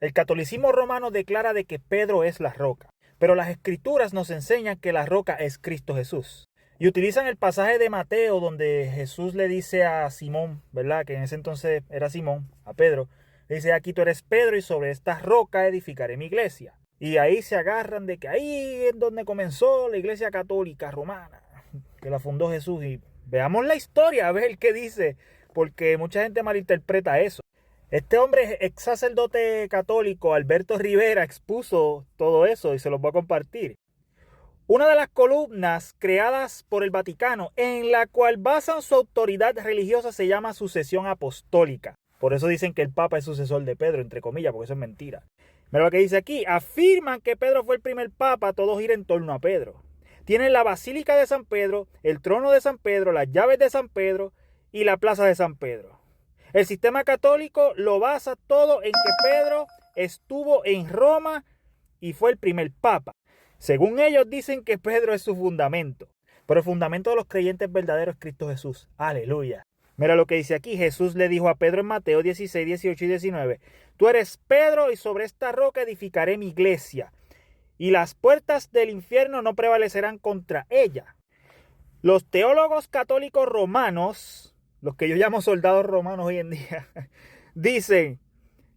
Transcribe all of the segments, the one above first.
El catolicismo romano declara de que Pedro es la roca, pero las escrituras nos enseñan que la roca es Cristo Jesús. Y utilizan el pasaje de Mateo donde Jesús le dice a Simón, ¿verdad? Que en ese entonces era Simón, a Pedro. Le dice, aquí tú eres Pedro y sobre esta roca edificaré mi iglesia. Y ahí se agarran de que ahí es donde comenzó la iglesia católica romana, que la fundó Jesús. Y veamos la historia, a ver qué dice, porque mucha gente malinterpreta eso. Este hombre, ex sacerdote católico, Alberto Rivera, expuso todo eso y se los voy a compartir. Una de las columnas creadas por el Vaticano en la cual basan su autoridad religiosa se llama sucesión apostólica. Por eso dicen que el Papa es sucesor de Pedro, entre comillas, porque eso es mentira. Mira lo que dice aquí. Afirman que Pedro fue el primer Papa, todo gira en torno a Pedro. Tienen la Basílica de San Pedro, el trono de San Pedro, las llaves de San Pedro y la plaza de San Pedro. El sistema católico lo basa todo en que Pedro estuvo en Roma y fue el primer Papa. Según ellos dicen que Pedro es su fundamento, pero el fundamento de los creyentes verdaderos es Cristo Jesús. Aleluya. Mira lo que dice aquí. Jesús le dijo a Pedro en Mateo 16, 18 y 19. Tú eres Pedro y sobre esta roca edificaré mi iglesia y las puertas del infierno no prevalecerán contra ella. Los teólogos católicos romanos, los que yo llamo soldados romanos hoy en día, dicen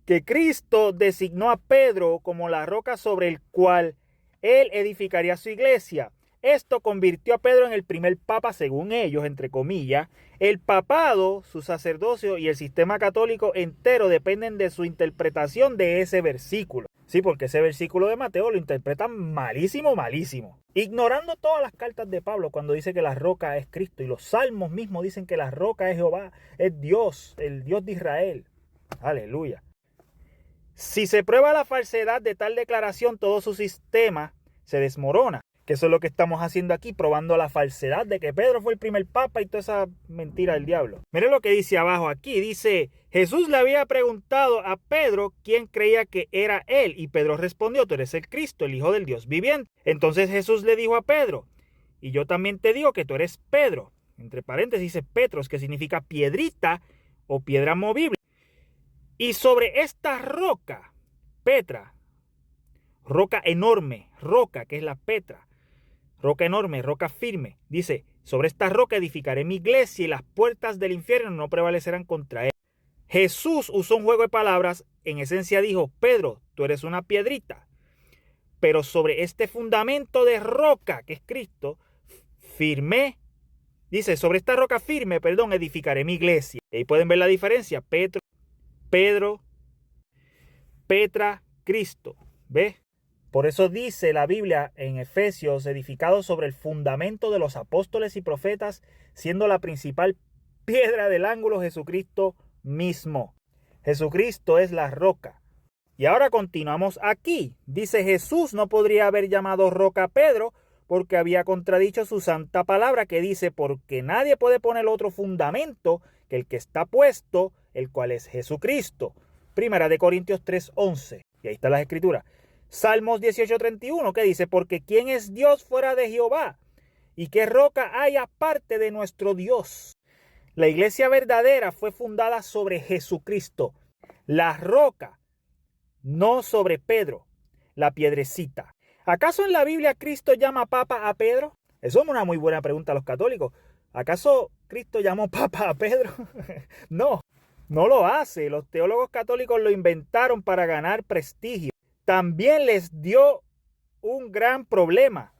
que Cristo designó a Pedro como la roca sobre el cual él edificaría su iglesia. Esto convirtió a Pedro en el primer papa, según ellos, entre comillas. El papado, su sacerdocio y el sistema católico entero dependen de su interpretación de ese versículo. Sí, porque ese versículo de Mateo lo interpretan malísimo, malísimo. Ignorando todas las cartas de Pablo cuando dice que la roca es Cristo. Y los salmos mismos dicen que la roca es Jehová, es Dios, el Dios de Israel. Aleluya. Si se prueba la falsedad de tal declaración, todo su sistema se desmorona. Que eso es lo que estamos haciendo aquí, probando la falsedad de que Pedro fue el primer papa y toda esa mentira del diablo. Miren lo que dice abajo aquí. Dice, Jesús le había preguntado a Pedro quién creía que era él. Y Pedro respondió, tú eres el Cristo, el Hijo del Dios viviente. Entonces Jesús le dijo a Pedro, y yo también te digo que tú eres Pedro. Entre paréntesis dice Petros, que significa piedrita o piedra movible. Y sobre esta roca, Petra, roca enorme, roca que es la Petra, roca enorme, roca firme, dice, sobre esta roca edificaré mi iglesia y las puertas del infierno no prevalecerán contra él. Jesús usó un juego de palabras, en esencia dijo, Pedro, tú eres una piedrita, pero sobre este fundamento de roca, que es Cristo, firme, dice, sobre esta roca firme, edificaré mi iglesia. Y ahí pueden ver la diferencia, Pedro, Petra, Cristo. ¿Ves? Por eso dice la Biblia en Efesios, edificado sobre el fundamento de los apóstoles y profetas, siendo la principal piedra del ángulo Jesucristo mismo. Jesucristo es la roca. Y ahora continuamos aquí. Dice Jesús no podría haber llamado roca a Pedro porque había contradicho su santa palabra que dice, porque nadie puede poner otro fundamento que el que está puesto, el cual es Jesucristo. Primera de Corintios 3:11. Y ahí están las escrituras. Salmos 18:31 que dice, porque ¿quién es Dios fuera de Jehová? ¿Y qué roca hay aparte de nuestro Dios? La iglesia verdadera fue fundada sobre Jesucristo, la roca, no sobre Pedro, la piedrecita. ¿Acaso en la Biblia Cristo llama papa a Pedro? Eso es una muy buena pregunta a los católicos. ¿Acaso Cristo llamó papa a Pedro? No, no lo hace. Los teólogos católicos lo inventaron para ganar prestigio. También les dio un gran problema.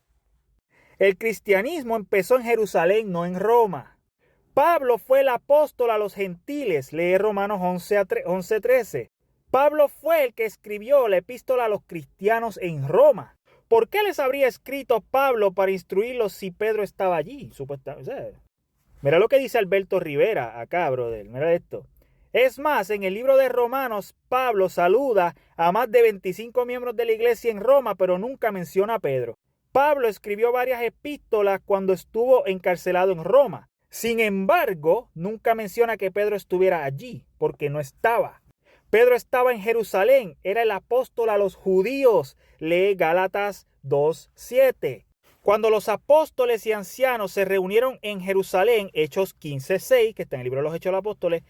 El cristianismo empezó en Jerusalén, no en Roma. Pablo fue el apóstol a los gentiles. Lee Romanos 11:13. Pablo fue el que escribió la epístola a los cristianos en Roma. ¿Por qué les habría escrito Pablo para instruirlos si Pedro estaba allí? Supuestamente. Mira lo que dice Alberto Rivera acá, brother. Mira esto. Es más, en el libro de Romanos, Pablo saluda a más de 25 miembros de la iglesia en Roma, pero nunca menciona a Pedro. Pablo escribió varias epístolas cuando estuvo encarcelado en Roma. Sin embargo, nunca menciona que Pedro estuviera allí, porque no estaba. Pedro estaba en Jerusalén, era el apóstol a los judíos. Lee Gálatas 2:7. Cuando los apóstoles y ancianos se reunieron en Jerusalén, Hechos 15:6, que está en el libro de los Hechos de los Apóstoles,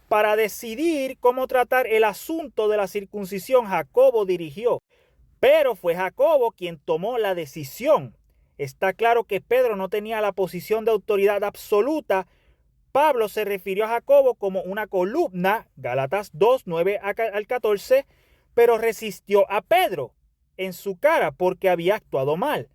Para decidir cómo tratar el asunto de la circuncisión, Jacobo dirigió, pero fue Jacobo quien tomó la decisión. Está claro que Pedro no tenía la posición de autoridad absoluta. Pablo se refirió a Jacobo como una columna, Gálatas 2, 9 al 14, pero resistió a Pedro en su cara porque había actuado mal.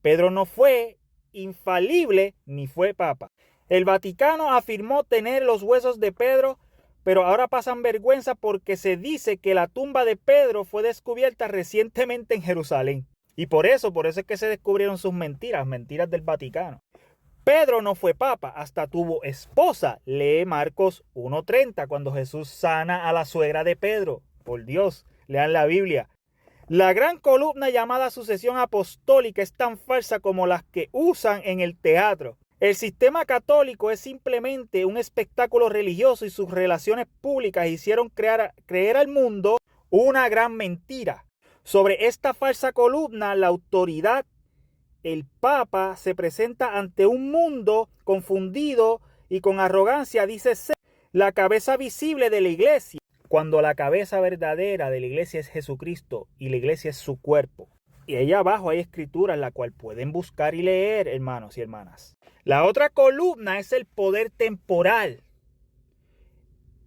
Pedro no fue infalible ni fue papa. El Vaticano afirmó tener los huesos de Pedro, pero ahora pasan vergüenza porque se dice que la tumba de Pedro fue descubierta recientemente en Jerusalén. Y por eso es que se descubrieron sus mentiras del Vaticano. Pedro no fue papa, hasta tuvo esposa. Lee Marcos 1:30, cuando Jesús sana a la suegra de Pedro. Por Dios, lean la Biblia. La gran columna llamada sucesión apostólica es tan falsa como las que usan en el teatro. El sistema católico es simplemente un espectáculo religioso y sus relaciones públicas hicieron creer al mundo una gran mentira. Sobre esta falsa columna, la autoridad, el Papa, se presenta ante un mundo confundido y con arrogancia dice ser la cabeza visible de la iglesia, cuando la cabeza verdadera de la iglesia es Jesucristo y la iglesia es su cuerpo. Y allá abajo hay escrituras la cual pueden buscar y leer, hermanos y hermanas. La otra columna es el poder temporal.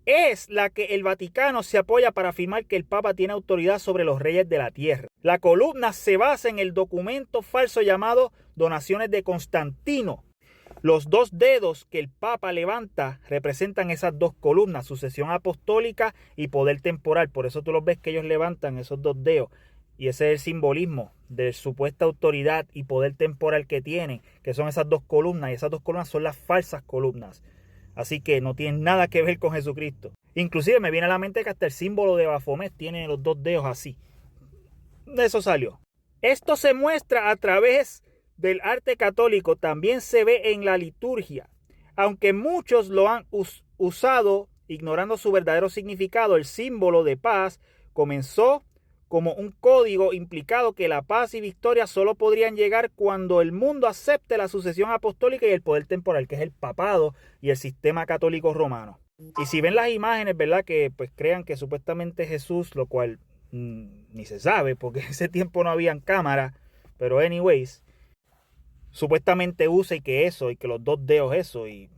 Es la que el Vaticano se apoya para afirmar que el Papa tiene autoridad sobre los reyes de la tierra. La columna se basa en el documento falso llamado Donaciones de Constantino. Los dos dedos que el Papa levanta representan esas dos columnas, sucesión apostólica y poder temporal. Por eso tú los ves que ellos levantan esos dos dedos. Y ese es el simbolismo de supuesta autoridad y poder temporal que tienen, que son esas dos columnas. Y esas dos columnas son las falsas columnas. Así que no tienen nada que ver con Jesucristo. Inclusive me viene a la mente que hasta el símbolo de Baphomet tiene los dos dedos así. De eso salió. Esto se muestra a través del arte católico, también se ve en la liturgia. Aunque muchos lo han usado ignorando su verdadero significado, el símbolo de paz comenzó como un código implicado que la paz y victoria solo podrían llegar cuando el mundo acepte la sucesión apostólica y el poder temporal, que es el papado y el sistema católico romano. Y si ven las imágenes, ¿verdad? Que pues crean que supuestamente Jesús, lo cual ni se sabe, porque en ese tiempo no habían cámaras, pero anyways, supuestamente usa y que los dos dedos eso, y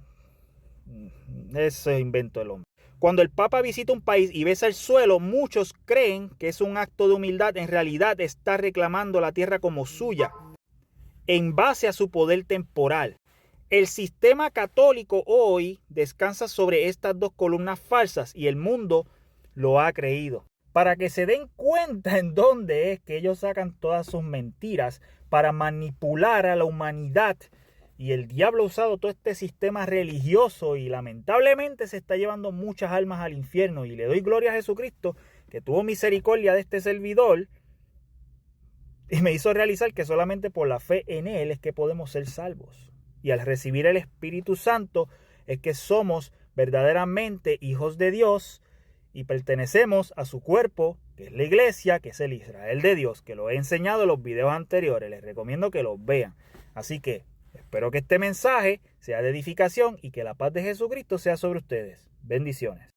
eso es invento del hombre. Cuando el Papa visita un país y besa el suelo, muchos creen que es un acto de humildad. En realidad está reclamando la tierra como suya, en base a su poder temporal. El sistema católico hoy descansa sobre estas dos columnas falsas y el mundo lo ha creído. Para que se den cuenta en dónde es que ellos sacan todas sus mentiras para manipular a la humanidad. Y el diablo ha usado todo este sistema religioso y lamentablemente se está llevando muchas almas al infierno. Y le doy gloria a Jesucristo que tuvo misericordia de este servidor y me hizo realizar que solamente por la fe en Él es que podemos ser salvos. Y al recibir el Espíritu Santo es que somos verdaderamente hijos de Dios y pertenecemos a su cuerpo, que es la iglesia, que es el Israel de Dios, que lo he enseñado en los videos anteriores. Les recomiendo que los vean. Así que espero que este mensaje sea de edificación y que la paz de Jesucristo sea sobre ustedes. Bendiciones.